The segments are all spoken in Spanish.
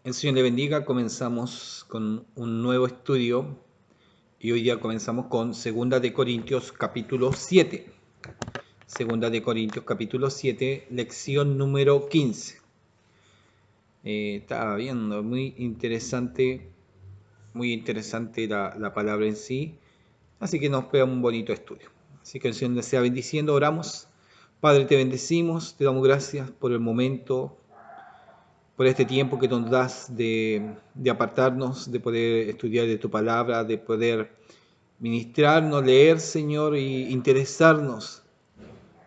El Señor le bendiga. Comenzamos con un nuevo estudio y hoy día comenzamos con Segunda de Corintios capítulo 7. Segunda de Corintios capítulo 7, lección número 15. Estaba viendo, muy interesante la palabra en sí, así que nos espera un bonito estudio. Así que el Señor les sea bendiciendo, oramos. Padre, te bendecimos, te damos gracias por el momento, por este tiempo que nos das de apartarnos, de poder estudiar de tu palabra, de poder ministrarnos, leer, Señor, y interesarnos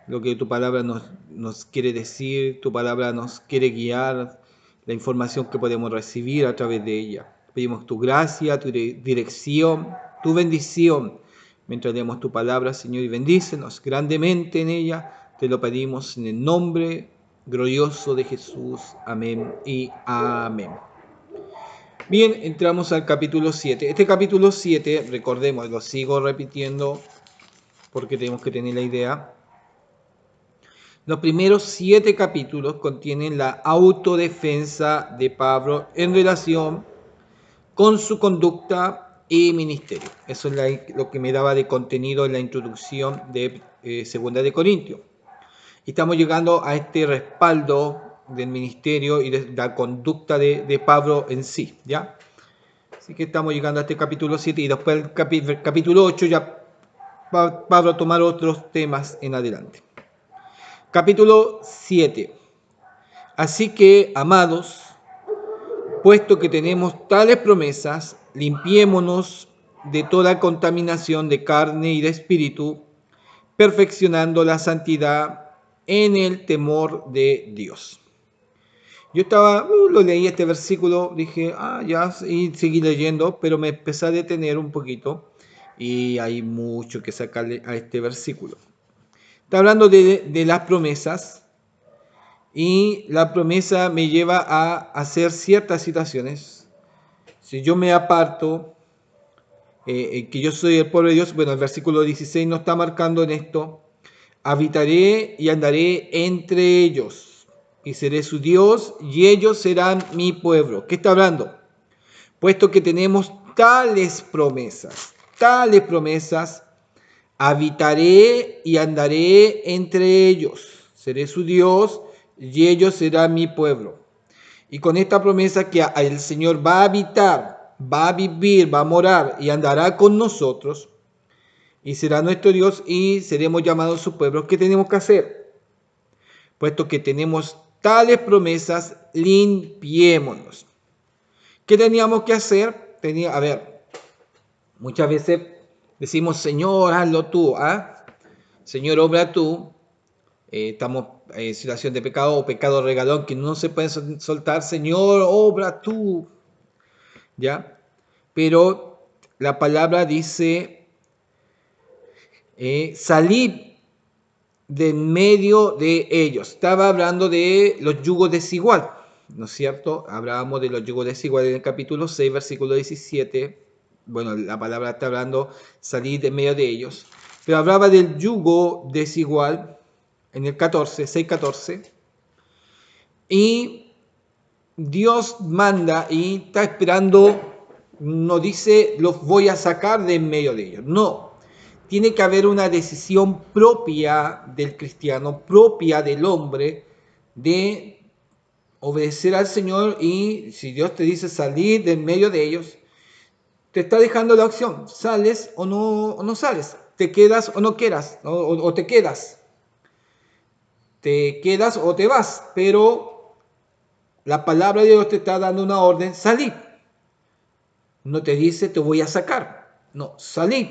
lo que tu palabra nos quiere decir, tu palabra nos quiere guiar, la información que podemos recibir a través de ella. Pedimos tu gracia, tu dirección, tu bendición, mientras leemos tu palabra, Señor, y bendícenos grandemente en ella. Te lo pedimos en el nombre glorioso de Jesús. Amén y amén. Bien, entramos al capítulo 7. Este capítulo 7, recordemos, lo sigo repitiendo porque tenemos que tener la idea. Los primeros 7 capítulos contienen la autodefensa de Pablo en relación con su conducta y ministerio. Eso es lo que me daba de contenido en la introducción de Segunda de Corintios. Y estamos llegando a este respaldo del ministerio y de la conducta de Pablo en sí, ¿ya? Así que estamos llegando a este capítulo 7 y después el capítulo 8 ya Pablo a tomar otros temas en adelante. Capítulo 7. Así que, amados, puesto que tenemos tales promesas, limpiémonos de toda contaminación de carne y de espíritu, perfeccionando la santidad en el temor de Dios. Yo lo leí este versículo, dije, ya, y seguí leyendo, pero me empecé a detener un poquito y hay mucho que sacarle a este versículo. Está hablando de las promesas y la promesa me lleva a hacer ciertas situaciones. Si yo me aparto, que yo soy el pueblo de Dios, bueno, el versículo 16 nos está marcando en esto, habitaré y andaré entre ellos, y seré su Dios, y ellos serán mi pueblo. ¿Qué está hablando? Puesto que tenemos tales promesas, habitaré y andaré entre ellos, seré su Dios, y ellos serán mi pueblo. Y con esta promesa que el Señor va a habitar, va a vivir, va a morar y andará con nosotros, y será nuestro Dios y seremos llamados su pueblo, ¿qué tenemos que hacer? Puesto que tenemos tales promesas, limpiémonos. ¿Qué teníamos que hacer? Muchas veces decimos, Señor, hazlo tú, Señor, obra tú. Estamos en situación de pecado o pecado regalón que no se puede soltar, Señor, obra tú, ¿ya? Pero la palabra dice, salid de en medio de ellos. Estaba hablando de los yugos desigual, ¿no es cierto? Hablábamos de los yugos desiguales en el capítulo 6, versículo 17. Bueno, la palabra está hablando, salir de en medio de ellos. Pero hablaba del yugo desigual en el 14, 6, 14. Y Dios manda y está esperando, no dice, los voy a sacar de en medio de ellos. No, tiene que haber una decisión propia del cristiano, propia del hombre, de obedecer al Señor. Y si Dios te dice salir de en medio de ellos, te está dejando la opción, sales o no sales, te quedas o no quieras, o te quedas o te vas, pero la palabra de Dios te está dando una orden, salid. No te dice te voy a sacar, no, salid.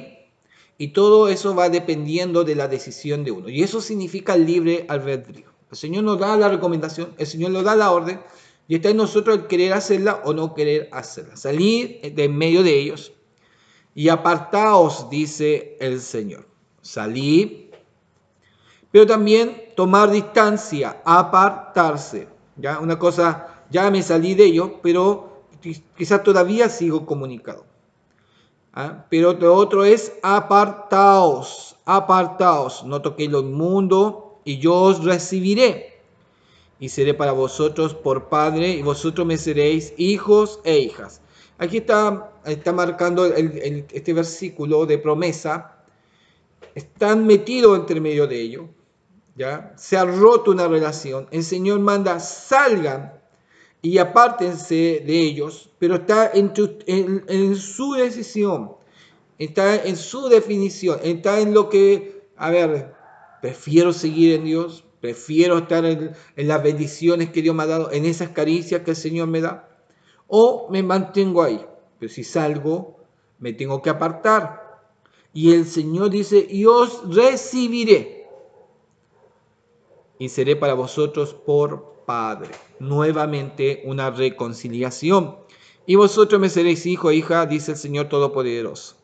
Y todo eso va dependiendo de la decisión de uno. Y eso significa libre albedrío. El Señor nos da la recomendación, el Señor nos da la orden, y está en nosotros el querer hacerla o no querer hacerla. Salir de en medio de ellos y apartaos, dice el Señor. Salir, pero también tomar distancia, apartarse. ¿Ya? Una cosa, ya me salí de ellos, pero quizás todavía sigo comunicado. Pero lo otro es apartaos, no toquéis lo inmundo y yo os recibiré. y seré para vosotros por padre, y vosotros me seréis hijos e hijas. Aquí está marcando este versículo de promesa. Están metidos entre medio de ellos, ¿ya? Se ha roto una relación. El Señor manda, salgan y apártense de ellos, pero está en su decisión, está en su definición, está en lo que, a ver, prefiero seguir en Dios, prefiero estar en las bendiciones que Dios me ha dado, en esas caricias que el Señor me da, o me mantengo ahí. Pero si salgo, me tengo que apartar. Y el Señor dice, y os recibiré y seré para vosotros por Padre. Nuevamente una reconciliación. Y vosotros me seréis hijo e hija, dice el Señor Todopoderoso.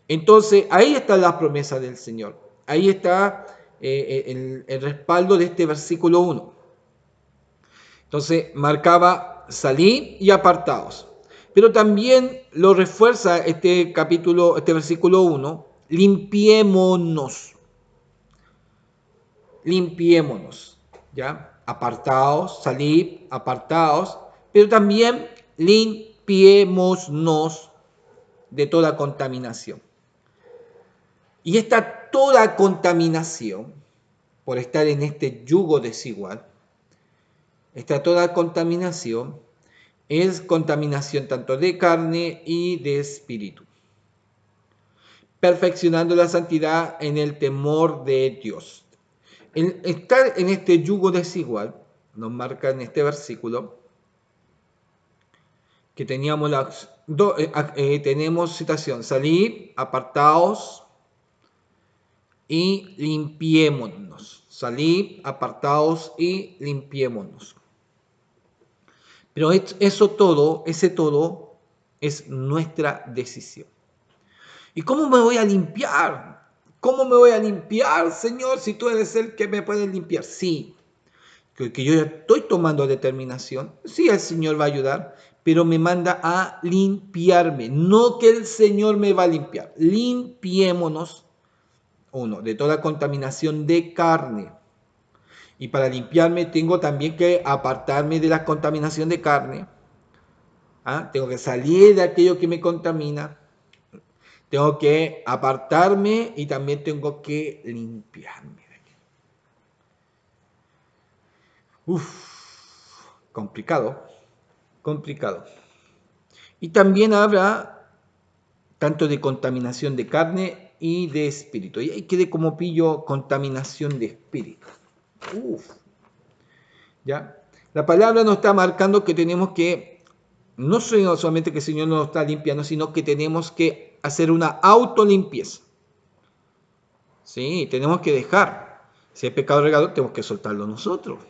Entonces, ahí está la promesa del Señor. Ahí está el respaldo de este versículo 1. Entonces, marcaba salid y apartaos. Pero también lo refuerza este versículo 1, limpiémonos. Limpiémonos, ¿ya? Apartaos, salid, apartaos, pero también limpiémonos de toda contaminación. Y esta toda contaminación, por estar en este yugo desigual, esta toda contaminación es contaminación tanto de carne y de espíritu, perfeccionando la santidad en el temor de Dios. El estar en este yugo desigual, nos marca en este versículo, que tenemos citación, salid, apartaos y limpiémonos. Salid, apartaos y limpiémonos. Pero ese todo es nuestra decisión. ¿Y cómo me voy a limpiar? ¿Cómo me voy a limpiar, Señor, si tú eres el que me puedes limpiar? Sí, que yo ya estoy tomando determinación. Sí, el Señor va a ayudar, pero me manda a limpiarme. No que el Señor me va a limpiar. Limpiémonos, de toda contaminación de carne. Y para limpiarme tengo también que apartarme de la contaminación de carne. Tengo que salir de aquello que me contamina. Tengo que apartarme y también tengo que limpiarme. Complicado. Y también habla tanto de contaminación de carne y de espíritu. Y ahí quede como pillo contaminación de espíritu. ¿Ya? La palabra nos está marcando que tenemos que, no solamente que el Señor nos está limpiando, sino que tenemos que hacer una autolimpieza. Sí, tenemos que dejar. Si hay pecado regado, tenemos que soltarlo nosotros.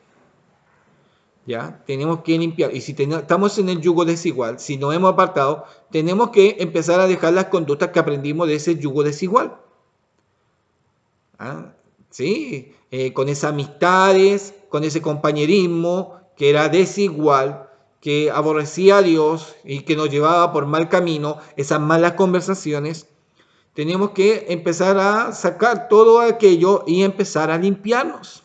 ¿Ya? Tenemos que limpiar. Y si estamos en el yugo desigual, si nos hemos apartado, tenemos que empezar a dejar las conductas que aprendimos de ese yugo desigual. ¿Sí? Con esas amistades, con ese compañerismo que era desigual, que aborrecía a Dios y que nos llevaba por mal camino, esas malas conversaciones. Tenemos que empezar a sacar todo aquello y empezar a limpiarnos.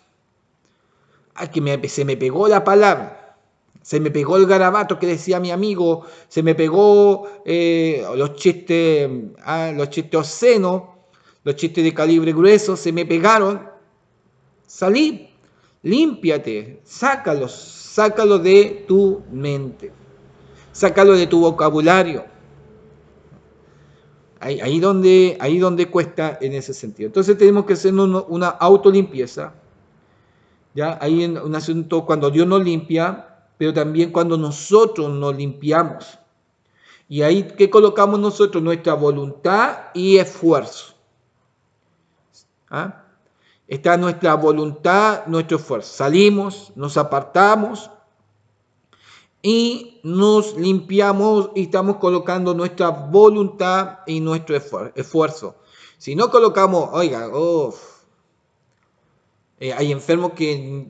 Se me pegó la palabra, se me pegó el garabato que decía mi amigo, se me pegó los chistes obscenos, los chistes de calibre grueso, se me pegaron. Salí, límpiate, sácalo de tu mente, sácalo de tu vocabulario. Ahí donde cuesta en ese sentido. Entonces tenemos que hacer una autolimpieza. ¿Ya? Hay un asunto cuando Dios nos limpia, pero también cuando nosotros nos limpiamos. Y ahí, ¿qué colocamos nosotros? Nuestra voluntad y esfuerzo. Está nuestra voluntad, nuestro esfuerzo. Salimos, nos apartamos y nos limpiamos y estamos colocando nuestra voluntad y nuestro esfuerzo. Si no colocamos, hay enfermos que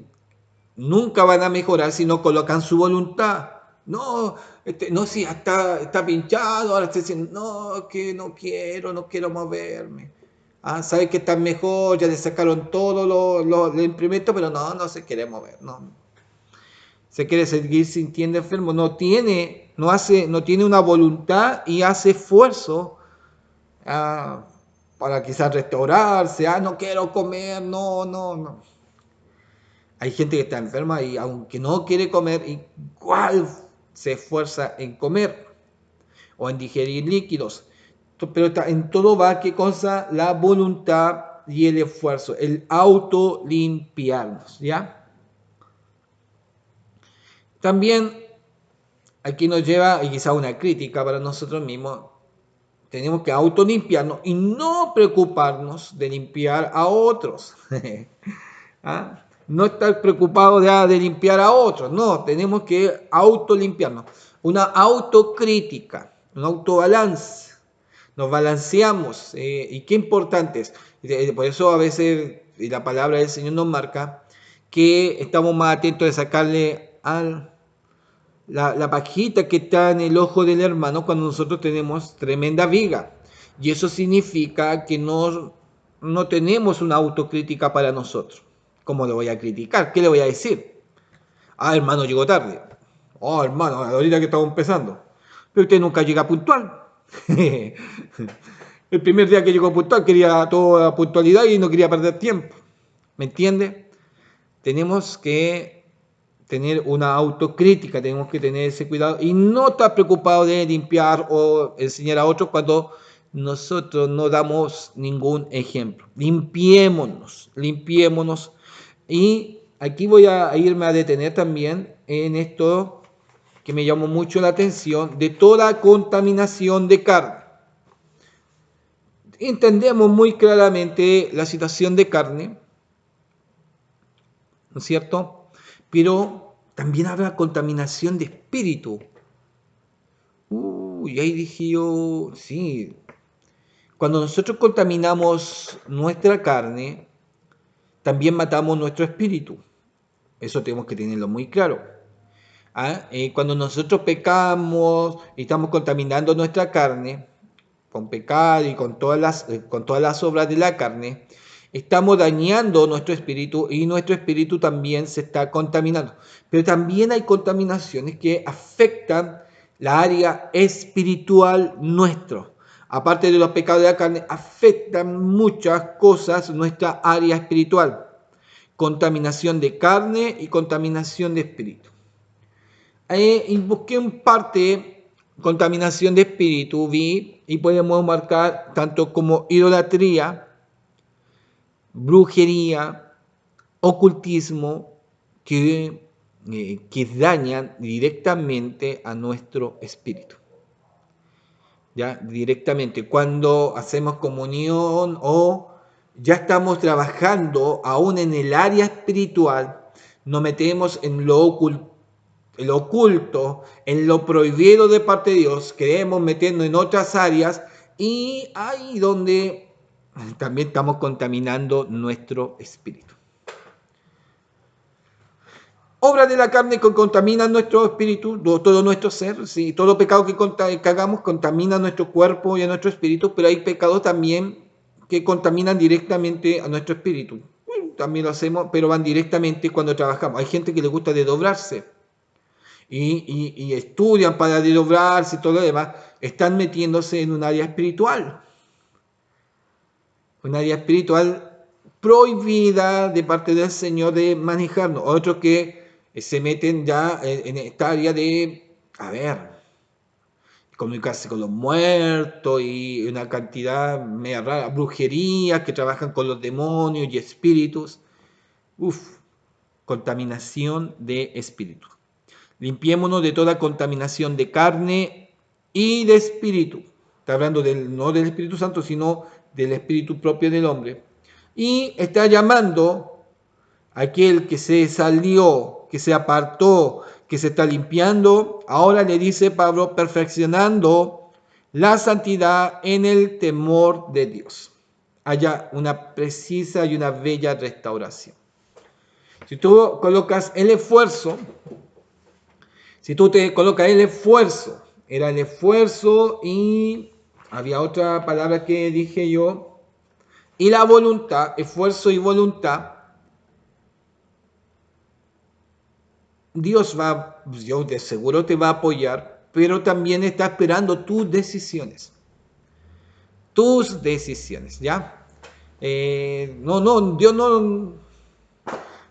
nunca van a mejorar si no colocan su voluntad. No, si está pinchado, ahora está diciendo, no, que no quiero moverme. Sabe que está mejor, ya le sacaron todos los implementos, pero no se quiere mover. No. se quiere seguir sintiendo enfermo, no tiene una voluntad y hace esfuerzo para quizás restaurarse, no quiero comer, no. Hay gente que está enferma y aunque no quiere comer, igual se esfuerza en comer o en digerir líquidos. Pero en todo va, ¿qué cosa? La voluntad y el esfuerzo, el autolimpiarnos, ¿ya? También aquí nos lleva, y quizá una crítica para nosotros mismos, tenemos que autolimpiarnos y no preocuparnos de limpiar a otros. ¿Ah? No estar preocupado de limpiar a otros, no, tenemos que autolimpiarnos. Una autocrítica, un autobalance. Nos balanceamos, y qué importante es. Por eso a veces la palabra del Señor nos marca que estamos más atentos de sacarle la pajita que está en el ojo del hermano cuando nosotros tenemos tremenda viga. Y eso significa que no tenemos una autocrítica para nosotros. ¿Cómo lo voy a criticar? ¿Qué le voy a decir? Hermano, llegó tarde. Hermano, ahorita que estamos empezando. Pero usted nunca llega puntual. El primer día que llegó puntual quería toda puntualidad y no quería perder tiempo. ¿Me entiende? Tenemos que tener una autocrítica, tenemos que tener ese cuidado y no estar preocupado de limpiar o enseñar a otros cuando nosotros no damos ningún ejemplo. Limpiémonos. Y aquí voy a irme a detener también en esto que me llamó mucho la atención, de toda contaminación de carne. Entendemos muy claramente la situación de carne, ¿no es cierto? Pero también habrá contaminación de espíritu. Y ahí dije yo, sí. Cuando nosotros contaminamos nuestra carne, también matamos nuestro espíritu. Eso tenemos que tenerlo muy claro. Cuando nosotros pecamos y estamos contaminando nuestra carne, con pecado y con todas las obras de la carne, estamos dañando nuestro espíritu y nuestro espíritu también se está contaminando. Pero también hay contaminaciones que afectan la área espiritual nuestro. Aparte de los pecados de la carne, afectan muchas cosas nuestra área espiritual. Contaminación de carne y contaminación de espíritu. Y busqué en parte contaminación de espíritu, vi, y podemos marcar tanto como idolatría, brujería, ocultismo, que dañan directamente a nuestro espíritu. ¿Ya? Directamente, cuando hacemos comunión o ya estamos trabajando aún en el área espiritual, nos metemos en lo oculto, en lo prohibido de parte de Dios, queremos meternos en otras áreas y ahí donde también estamos contaminando nuestro espíritu. Obras de la carne que contaminan nuestro espíritu, todo nuestro ser, sí, todo pecado que hagamos contamina nuestro cuerpo y a nuestro espíritu, pero hay pecados también que contaminan directamente a nuestro espíritu. También lo hacemos, pero van directamente cuando trabajamos. Hay gente que le gusta desdobrarse y estudian para desdobrarse y todo lo demás. Están metiéndose en un área espiritual. Un área espiritual prohibida de parte del Señor de manejarnos. Otros que se meten ya en esta área de, comunicarse con los muertos y una cantidad media rara, brujerías que trabajan con los demonios y espíritus. Contaminación de espíritu. Limpiémonos de toda contaminación de carne y de espíritu. Está hablando no del Espíritu Santo, sino del espíritu propio del hombre. Y está llamando a aquel que se salió, que se apartó, que se está limpiando. Ahora le dice Pablo, perfeccionando la santidad en el temor de Dios. Haya una precisa y una bella restauración. Si tú colocas el esfuerzo, era el esfuerzo y había otra palabra que dije yo, y la voluntad, esfuerzo y voluntad. Dios de seguro te va a apoyar, pero también está esperando tus decisiones. Tus decisiones, ¿ya? Dios no.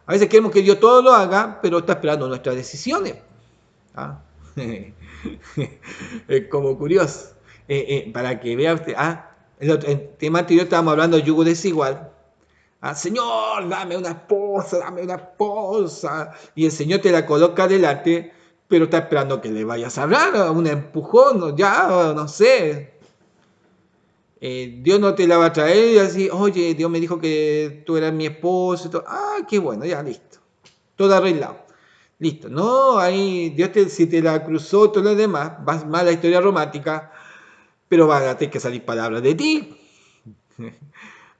A veces queremos que Dios todo lo haga, pero está esperando nuestras decisiones. ¿Ah? Es como curioso. Para que vea usted, el tema anterior estábamos hablando de yugo desigual. Señor, dame una esposa, dame una esposa. Y el Señor te la coloca adelante, pero está esperando que le vayas a hablar, un empujón, ya, no sé. Dios no te la va a traer y así, oye, Dios me dijo que tú eras mi esposo. Y todo. Qué bueno, ya, listo. Todo arreglado. Listo. No, ahí Dios si te la cruzó, todo lo demás, vas más la historia romántica, pero van a tener que salir palabras de ti.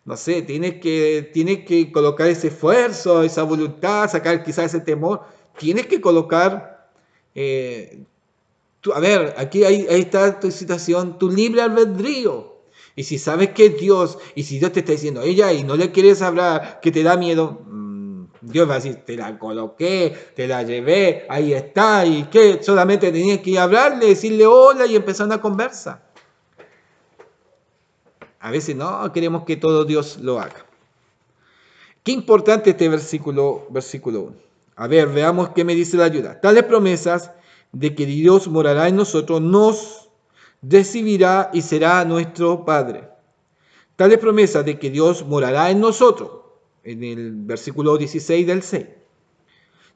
No sé, tienes que colocar ese esfuerzo, esa voluntad, sacar quizás ese temor. Tienes que colocar, a ver, aquí ahí está tu situación, tu libre albedrío. Y si sabes que es Dios, y si Dios te está diciendo ella y no le quieres hablar, que te da miedo, Dios va a decir, te la coloqué, te la llevé, ahí está, y que solamente tenías que hablarle, decirle hola y empezar una conversa. A veces no queremos que todo Dios lo haga. Qué importante este versículo 1. A ver, veamos qué me dice la ayuda. Tales promesas de que Dios morará en nosotros, nos recibirá y será nuestro Padre. Tales promesas de que Dios morará en nosotros, en el versículo 16 del 6.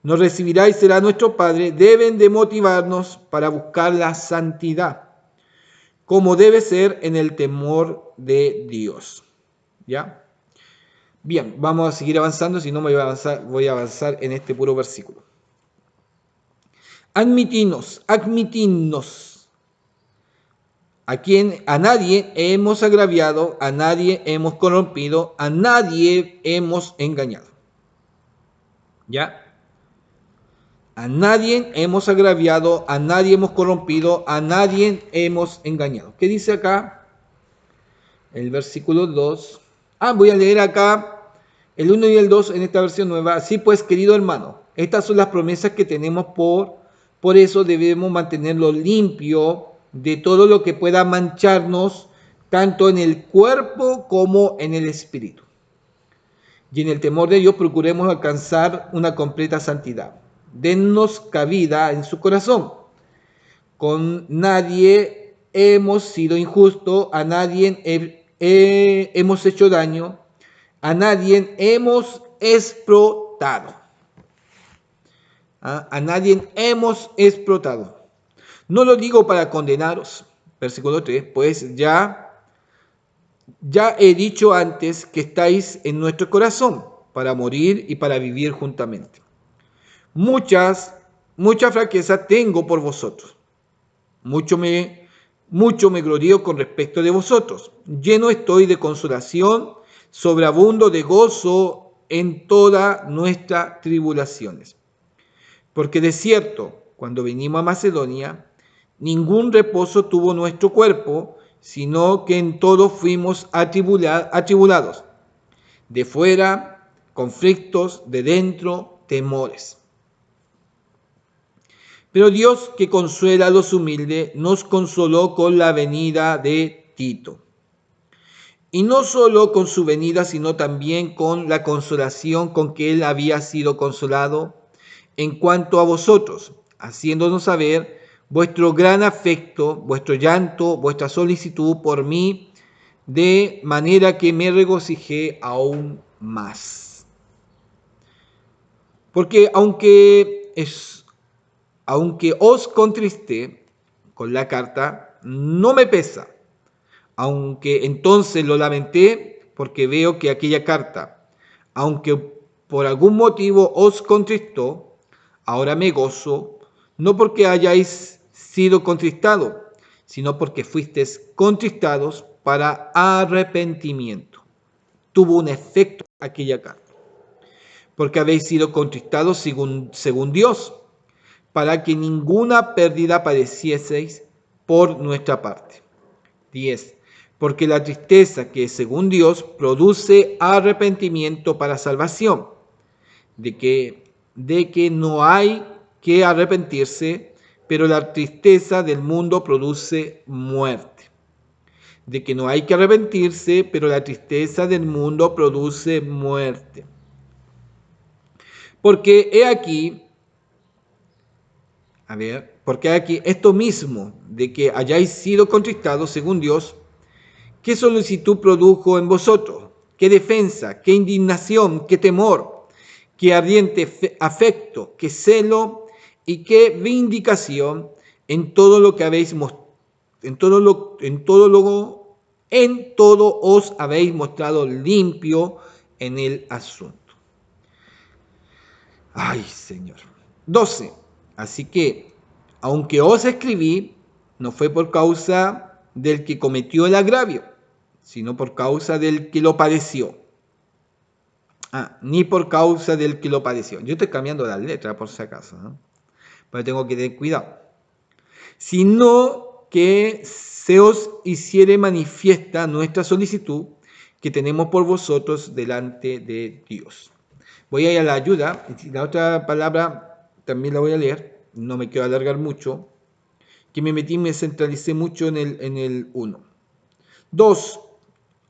Nos recibirá y será nuestro Padre, deben de motivarnos para buscar la santidad, como debe ser en el temor de Dios. ¿Ya? Bien, vamos a seguir avanzando, si no me voy a avanzar en este puro versículo. Admitirnos, a nadie hemos agraviado, a nadie hemos corrompido, a nadie hemos engañado. ¿Ya? A nadie hemos agraviado, a nadie hemos corrompido, a nadie hemos engañado. ¿Qué dice acá? El versículo 2. Voy a leer acá el 1 y el 2 en esta versión nueva. Así pues, querido hermano, estas son las promesas que tenemos por eso debemos mantenerlo limpio de todo lo que pueda mancharnos, tanto en el cuerpo como en el espíritu. Y en el temor de Dios procuremos alcanzar una completa santidad. Dennos cabida en su corazón. Con nadie hemos sido injustos, a nadie hemos hecho daño, a nadie hemos explotado. A nadie hemos explotado. No lo digo para condenaros, versículo 3, pues ya he dicho antes que estáis en nuestro corazón para morir y para vivir juntamente. Mucha fraqueza tengo por vosotros. Mucho me glorío con respecto de vosotros. Lleno estoy de consolación, sobreabundo de gozo en todas nuestras tribulaciones. Porque de cierto, cuando vinimos a Macedonia, ningún reposo tuvo nuestro cuerpo, sino que en todo fuimos atribulados. De fuera, conflictos, de dentro, temores. Pero Dios, que consuela a los humildes, nos consoló con la venida de Tito. Y no solo con su venida, sino también con la consolación con que él había sido consolado en cuanto a vosotros, haciéndonos saber vuestro gran afecto, vuestro llanto, vuestra solicitud por mí, de manera que me regocijé aún más. Porque aunque os contristé con la carta, no me pesa, aunque entonces lo lamenté, porque veo que aquella carta, aunque por algún motivo os contristó, ahora me gozo, no porque hayáis sido contristados, sino porque fuisteis contristados para arrepentimiento. Tuvo un efecto aquella carta. Porque habéis sido contristados según Dios, para que ninguna pérdida padecieseis por nuestra parte. 10. Porque la tristeza que según Dios produce arrepentimiento para salvación, de que no hay que arrepentirse, pero la tristeza del mundo produce muerte. De que no hay que arrepentirse, pero la tristeza del mundo produce muerte. Porque he aquí, porque aquí esto mismo, de que hayáis sido contristados según Dios, ¿qué solicitud produjo en vosotros? ¿Qué defensa? ¿Qué indignación? ¿Qué temor? ¿Qué ardiente afecto? ¿Qué celo? ¿Y qué vindicación en todo lo que habéis en todo os habéis mostrado limpio en el asunto? Ay, Señor. 12. Así que, aunque os escribí, no fue por causa del que cometió el agravio, sino por causa del que lo padeció. Ni por causa del que lo padeció. Yo estoy cambiando las letras por si acaso, ¿no? Pero tengo que tener cuidado. Sino que se os hiciere manifiesta nuestra solicitud que tenemos por vosotros delante de Dios. Voy a ir a la ayuda. La otra palabra también la voy a leer. No me quiero alargar mucho. Que me centralicé mucho en el 1. 2.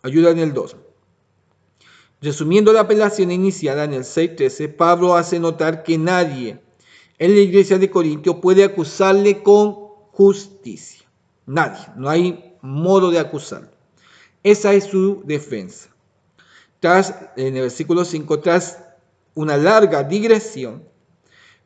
Ayuda en el 2. Resumiendo la apelación iniciada en el 6.13, Pablo hace notar que nadie en la iglesia de Corintio puede acusarle con justicia. Nadie. No hay modo de acusarlo. Esa es su defensa. En el versículo 5, tras una larga digresión,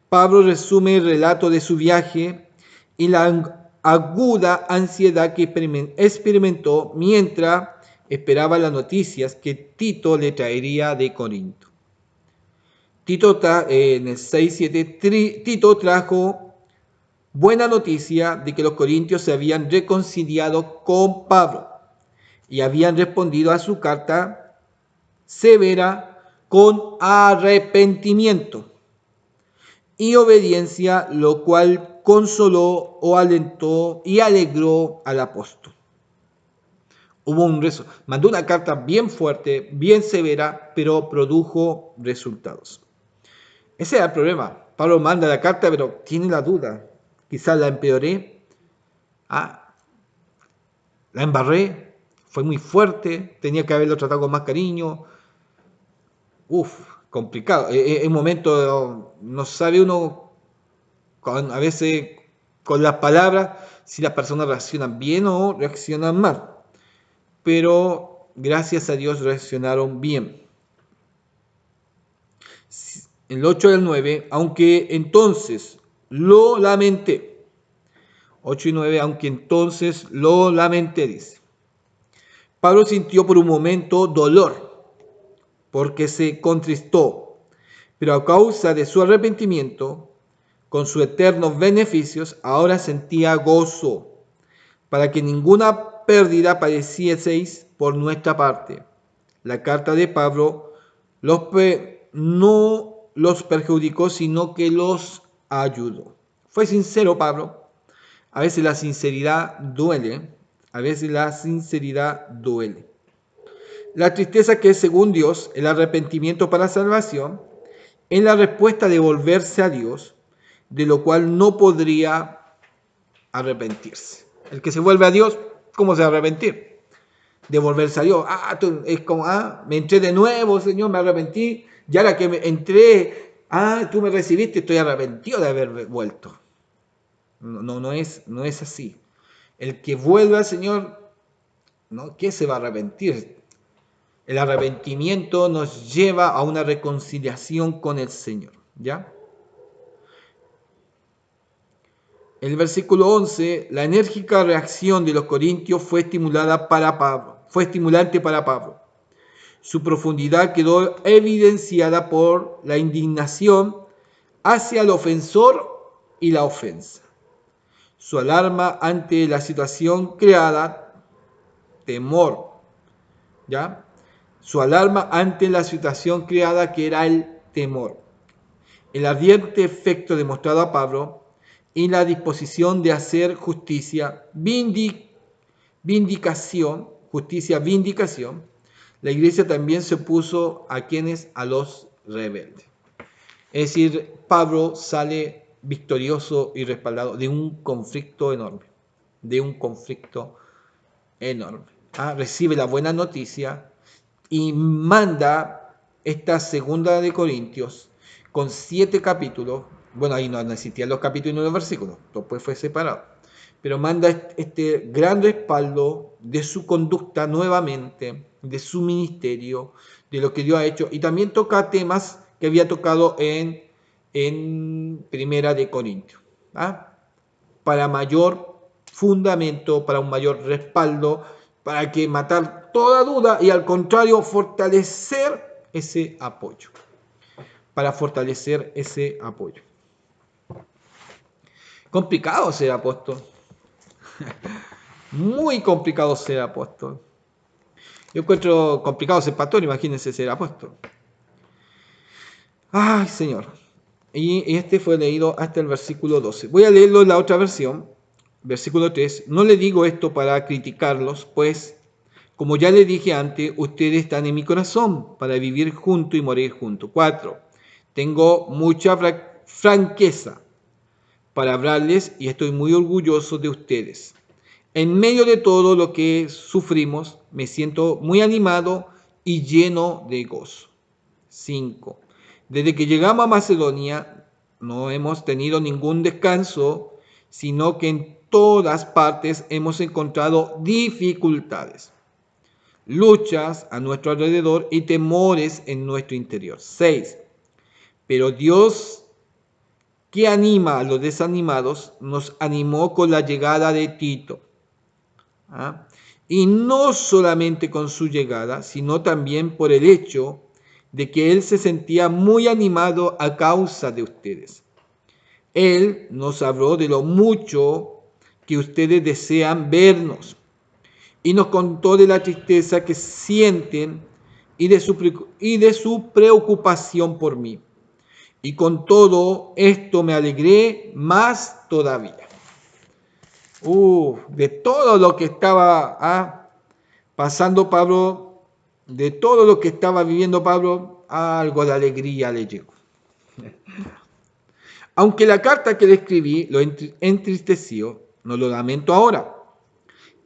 Pablo resume el relato de su viaje y la aguda ansiedad que experimentó mientras esperaba las noticias que Tito le traería de Corinto. En el 6.7, Tito trajo buena noticia de que los corintios se habían reconciliado con Pablo y habían respondido a su carta severa con arrepentimiento y obediencia, lo cual consoló o alentó y alegró al apóstol. Hubo mandó una carta bien fuerte, bien severa, pero produjo resultados. Ese era el problema. Pablo manda la carta, pero tiene la duda. Quizás la empeoré, la embarré, fue muy fuerte, tenía que haberlo tratado con más cariño. Complicado. En un momento no sabe uno, a veces con las palabras, si las personas reaccionan bien o reaccionan mal. Pero gracias a Dios reaccionaron bien. El 8 y el 9, aunque entonces lo lamenté. 8 y 9, aunque entonces lo lamenté, dice. Pablo sintió por un momento dolor, porque se contristó, pero a causa de su arrepentimiento, con sus eternos beneficios, ahora sentía gozo, para que ninguna pérdida padecieseis por nuestra parte. La carta de Pablo no los perjudicó, sino que los ayudó. Fue sincero Pablo. A veces la sinceridad duele. A veces la sinceridad duele. La tristeza que es según Dios, el arrepentimiento para salvación, es la respuesta de volverse a Dios, de lo cual no podría arrepentirse. El que se vuelve a Dios, ¿cómo se va a arrepentir? De volverse a Dios. Es como, me entré de nuevo, Señor, me arrepentí. Y ahora que entré, tú me recibiste, estoy arrepentido de haber vuelto. No es así. El que vuelve al Señor, ¿no? ¿Qué se va a arrepentir? El arrepentimiento nos lleva a una reconciliación con el Señor, ¿ya? El versículo 11, la enérgica reacción de los corintios fue estimulante para Pablo. Su profundidad quedó evidenciada por la indignación hacia el ofensor y la ofensa. Su alarma ante la situación creada, temor, ¿ya? Su alarma ante la situación creada, que era el temor. El ardiente efecto demostrado a Pablo y la disposición de hacer justicia, vindicación, la iglesia también se opuso a los rebeldes. Es decir, Pablo sale victorioso y respaldado de un conflicto enorme, de un conflicto enorme. Recibe la buena noticia y manda esta segunda de Corintios con 7 capítulos. Bueno, ahí no existían los capítulos y los versículos, después fue separado. Pero manda este gran respaldo de su conducta nuevamente, de su ministerio, de lo que Dios ha hecho. Y también toca temas que había tocado en Primera de Corintios. Para mayor fundamento, para un mayor respaldo, para que matar toda duda y al contrario fortalecer ese apoyo. Para fortalecer ese apoyo. Complicado ser apóstol. Muy complicado ser apóstol. Yo encuentro complicado ser pastor, imagínense ser apóstol. Ay, Señor. Y este fue leído hasta el versículo 12. Voy a leerlo en la otra versión. Versículo 3. No le digo esto para criticarlos, pues, como ya le dije antes, ustedes están en mi corazón para vivir juntos y morir juntos. 4. Tengo mucha franqueza para hablarles y estoy muy orgulloso de ustedes. En medio de todo lo que sufrimos, me siento muy animado y lleno de gozo. 5. Desde que llegamos a Macedonia, no hemos tenido ningún descanso, sino que en todas partes hemos encontrado dificultades, luchas a nuestro alrededor y temores en nuestro interior. 6. Pero Dios, que anima a los desanimados, nos animó con la llegada de Tito. Y no solamente con su llegada, sino también por el hecho de que él se sentía muy animado a causa de ustedes. Él nos habló de lo mucho que ustedes desean vernos y nos contó de la tristeza que sienten y de su preocupación por mí. Y con todo esto me alegré más todavía. De todo lo que estaba pasando Pablo, de todo lo que estaba viviendo Pablo, algo de alegría le llegó. Aunque la carta que le escribí lo entristeció, no lo lamento ahora.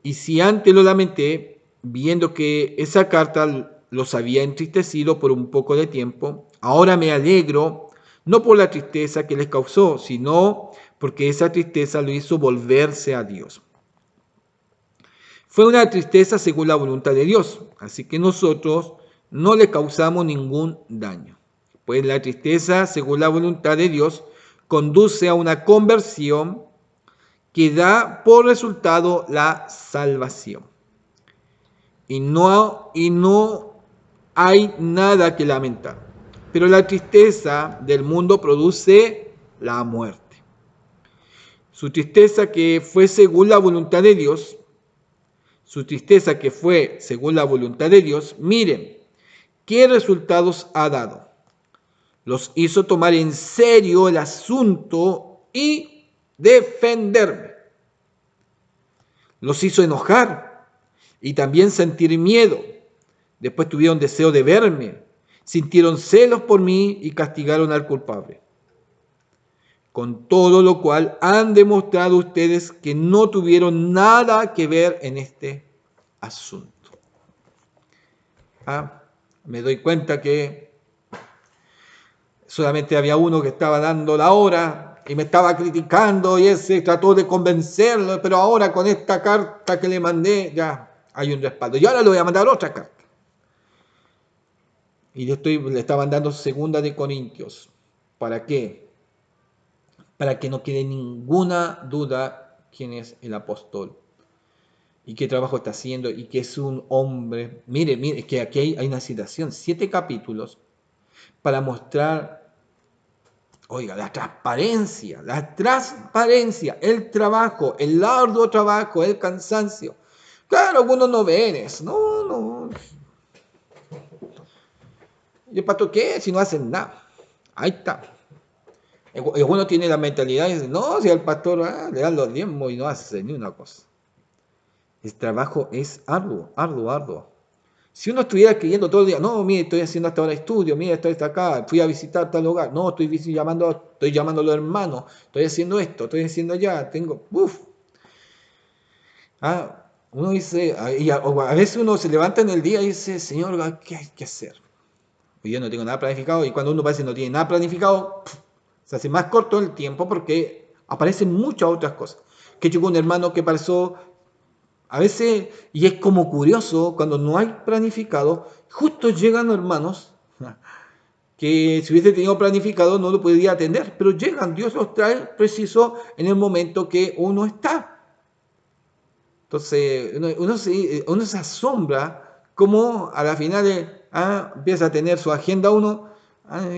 Y si antes lo lamenté, viendo que esa carta los había entristecido por un poco de tiempo, ahora me alegro, no por la tristeza que les causó, sino porque esa tristeza lo hizo volverse a Dios. Fue una tristeza según la voluntad de Dios, así que nosotros no le causamos ningún daño. Pues la tristeza según la voluntad de Dios conduce a una conversión que da por resultado la salvación. Y no hay nada que lamentar. Pero la tristeza del mundo produce la muerte. Su tristeza que fue según la voluntad de Dios, miren, ¿qué resultados ha dado? Los hizo tomar en serio el asunto y defenderme. Los hizo enojar y también sentir miedo. Después tuvieron deseo de verme, sintieron celos por mí y castigaron al culpable. Con todo lo cual han demostrado ustedes que no tuvieron nada que ver en este asunto. Me doy cuenta que solamente había uno que estaba dando la hora y me estaba criticando y ese trató de convencerlo, pero ahora con esta carta que le mandé ya hay un respaldo. Y ahora le voy a mandar otra carta. Y le estaba mandando 2 de Corintios. ¿Para qué? Para que no quede ninguna duda quién es el apóstol y qué trabajo está haciendo y que es un hombre. Mire, es que aquí hay una citación, 7 capítulos para mostrar, oiga, la transparencia, el trabajo, el arduo trabajo, el cansancio. Claro, algunos no ven eso, no. ¿Y el pastor qué? Si no hacen nada. Ahí está. Uno tiene la mentalidad y dice, no, si al pastor le dan los diezmos y no hace ni una cosa. El trabajo es arduo. Si uno estuviera escribiendo todo el día, no, mire, estoy haciendo hasta ahora estudio, mire, estoy hasta acá, fui a visitar tal lugar, no, estoy llamando a los hermanos, estoy haciendo esto, estoy haciendo allá, tengo, uff. Uno dice, o a veces uno se levanta en el día y dice, Señor, ¿qué hay que hacer? Y yo no tengo nada planificado, y cuando uno parece que no tiene nada planificado, se hace más corto el tiempo porque aparecen muchas otras cosas. Que yo con un hermano que pasó, a veces, y es como curioso, cuando no hay planificado, justo llegan hermanos que si hubiese tenido planificado no lo podría atender, pero llegan, Dios los trae preciso en el momento que uno está. Entonces, uno se asombra cómo a la final empieza a tener su agenda uno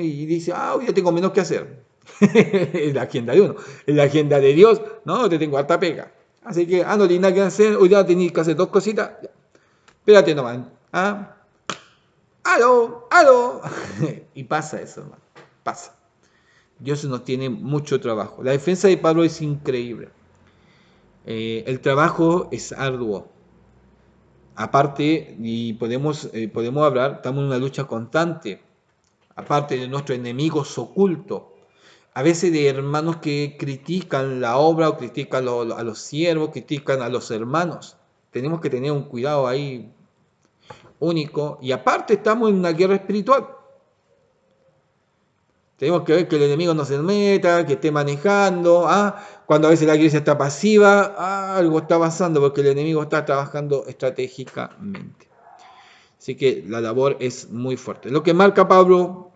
y dice, hoy ya tengo menos que hacer. Es la agenda de uno. Es la agenda de Dios, no, te tengo harta pega. Así que, no tienes nada que hacer, hoy ya tenéis que hacer dos cositas. Ya. Espérate nomás. ¡Aló! ¡Aló! Y pasa eso, hermano. Pasa. Dios nos tiene mucho trabajo. La defensa de Pablo es increíble. El trabajo es arduo. Aparte, y podemos hablar, estamos en una lucha constante, aparte de nuestros enemigos ocultos, a veces de hermanos que critican la obra o critican a los siervos, critican a los hermanos. Tenemos que tener un cuidado ahí único. Y aparte estamos en una guerra espiritual. Tenemos que ver que el enemigo no se meta, que esté manejando. Cuando a veces la iglesia está pasiva, algo está pasando porque el enemigo está trabajando estratégicamente. Así que la labor es muy fuerte. Lo que marca Pablo,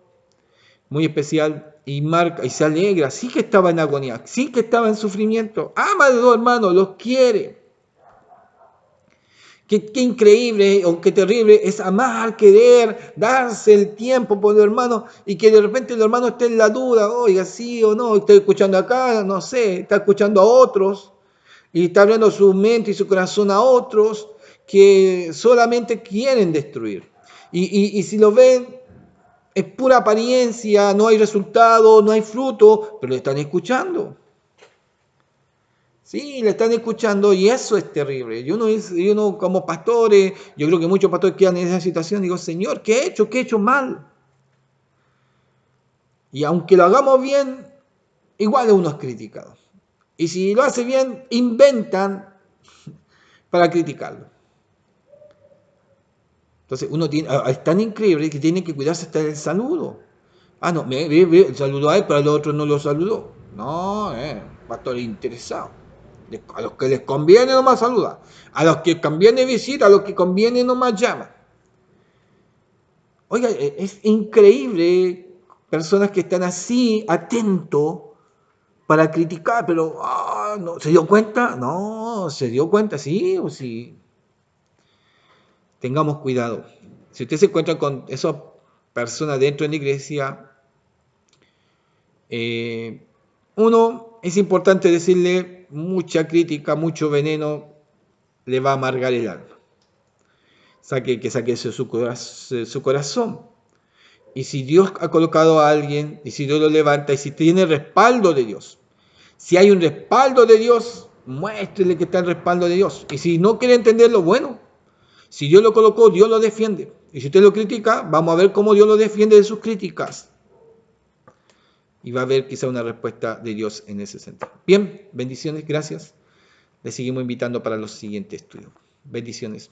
muy especial, y se alegra, sí que estaba en agonía, sí que estaba en sufrimiento. Ama a los dos hermanos, los quiere. Qué increíble o qué terrible es amar, querer, darse el tiempo por el hermano y que de repente el hermano esté en la duda, oiga, sí o no, estoy escuchando acá, no sé, está escuchando a otros y está abriendo su mente y su corazón a otros que solamente quieren destruir. Y si lo ven, es pura apariencia, no hay resultado, no hay fruto, pero lo están escuchando. Sí, le están escuchando y eso es terrible. Y uno como pastores, yo creo que muchos pastores quedan en esa situación, digo, Señor, ¿qué he hecho? ¿Qué he hecho mal? Y aunque lo hagamos bien, igual uno es criticado. Y si lo hace bien, inventan para criticarlo. Entonces es tan increíble que tiene que cuidarse hasta el saludo. No, saludó a él, pero al otro no lo saludó. No, pastor interesado. A los que les conviene nomás saluda. A los que conviene visita, a los que conviene nomás llama. Oiga, es increíble personas que están así, atentos para criticar, pero no, ¿se dio cuenta? No, se dio cuenta, sí o sí. Tengamos cuidado. Si usted se encuentra con esas personas dentro de la iglesia, uno, es importante decirle mucha crítica, mucho veneno, le va a amargar el alma. Que saque eso de su corazón. Y si Dios ha colocado a alguien, y si Dios lo levanta, y si tiene respaldo de Dios, si hay un respaldo de Dios, muéstrele que está el respaldo de Dios. Y si no quiere entenderlo, bueno, si Dios lo colocó, Dios lo defiende. Y si usted lo critica, vamos a ver cómo Dios lo defiende de sus críticas. Y va a haber quizá una respuesta de Dios en ese sentido. Bien, bendiciones, gracias. Le seguimos invitando para los siguientes estudios. Bendiciones.